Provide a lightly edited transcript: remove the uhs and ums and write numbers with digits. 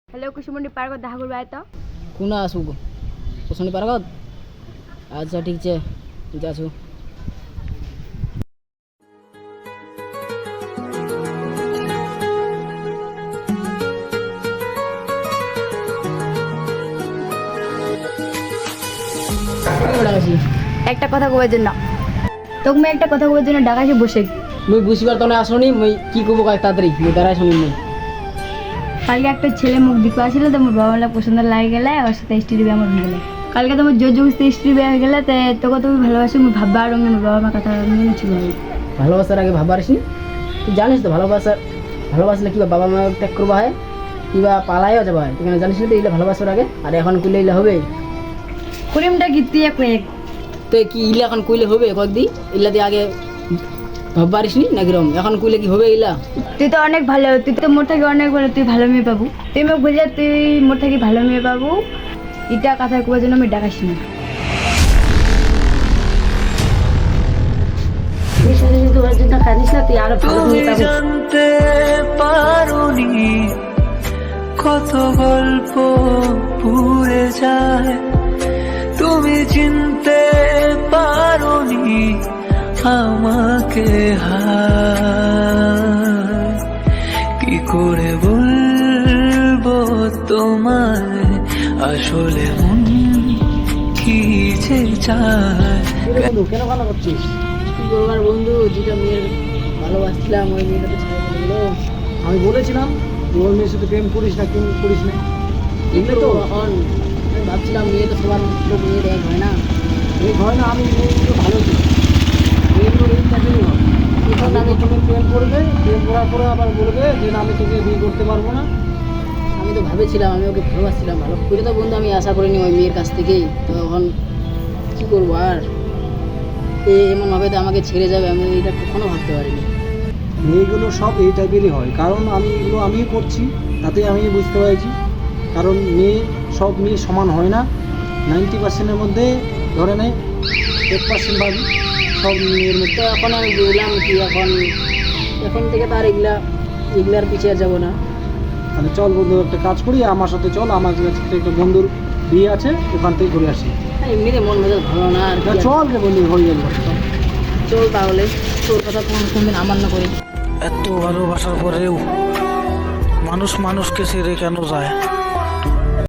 Hello कुसुमुंडी park দেখা করবে আয় তো কোনা আসু কুসুমুন্ডি পার্ক আচ্ছা ঠিক আছে যাচ্ছু একটা কথা কবার জন্য তোকে আমি একটা কথা কবার জন্য ডাকাছি বসে মুই বুঝিবার তো না আসনি মুই কি কব কয়েক তাড়াতাড়ি মুই দাঁড়াই শুনি মুই কালকে একটা ছেলে মুখ দিকে আসছিল তো মোর বাবা মালা পছন্দ লাগে গেলে ওর সাথে স্ত্রী বিয়ে আমার হয়ে গেলে কালকে তোমার জোর জোর স্ত্রী বিয়ে হয়ে গেলে তোকে তুমি ভালোবাসি মুই ভাববা আর মোর বাবা মার কথা নিয়ে ছিল ভালোবাসার আগে ভাববার আসনি তুই জানিস তো ভালোবাসলে কিবা বাবা মা ত্যাগ করবা হয় কিবা পালাইও যাবা হয় তুই জানিস না তো এইটা ভালোবাসার আগে আর এখন কইলে ইলে হবে করিমটা গীতিয়ে কয়েক তো কি ইলে এখন কইলে হবে কয়েকদিন ইলা দিয়ে আগে ভাববারিস নি না কিরম এখন কইলে কি হবে ইলা তুই তো অনেক ভালো তুই তো মোর থেকে অনেক ভালো তুই ভালো মেয়ে পাবো তুই মোক বুঝে তুই মোর থেকে ভালো মেয়ে পাবো এটা কথা কবার জন্য আমি ডাকাছি না জানতে পারোনি কত গল্প পুড়ে যায় তুমি চিনতে পারোনি আমাকে হায় কি করে বলবো তোমায় আসলে মন কি যে চায় বন্ধু কেন ভালো করছিস কি করবার বন্ধু যেটা মেয়ের ভালোবাসছিলাম ওই মেয়েটা তো ছেড়ে চলে গেলো আমি বলেছিলাম যে ওই মেয়ের সাথে প্রেম করিস না এগুলো তো এখন আমি ভাবছিলাম মেয়ে তো সবার লোক মেয়ে দেখ হয় না এই হয় না আমি মেয়েগুলো ভালো ছিল মেয়েগুলো এই চাকরি হয় এখন আমি আমি তোকে প্রেম করবে প্রেম করার পরে আবার বলবে যে না আমি তোকে বিয়ে করতে পারবো না আমি তো ভাবেছিলাম আমি ওকে ভালোবাসছিলাম ভালো করে তো বন্ধু আমি আশা করিনি ওই মেয়ের কাছ থেকেই তো এখন কী করবো আর এমনভাবে তো আমাকে ছেড়ে যাবে আমি এটা কখনো ভাবতে পারিনি মেয়েগুলো সব এই টাইপেরই হয় কারণ আমি এগুলো আমিই করছি তাতে আমি বুঝতে পেরেছি কারণ সব মেয়ে সমান হয় না 90%-এর মধ্যে ধরে নেয় 1% ভাবি সব মেয়ের মধ্যে তো এখন আমি বুঝলাম কি এখন থেকে তো আর এগুলার পিছিয়ে আর যাবো না তাহলে চল বন্ধু একটা কাজ করি আমার সাথে চল আমার কাছে একটা বন্ধুর বিয়ে আছে ওখান থেকে ঘুরে আসি এমনিতে মন মেজাজ ভালো না আর কি আর। চল রে বন্ধু হয়ে যাবে চল তাহলে তোর কথা কোনদিন আমার না করি এত ভালোবাসার পরেও মানুষ মানুষকে ছেড়ে কেন যায়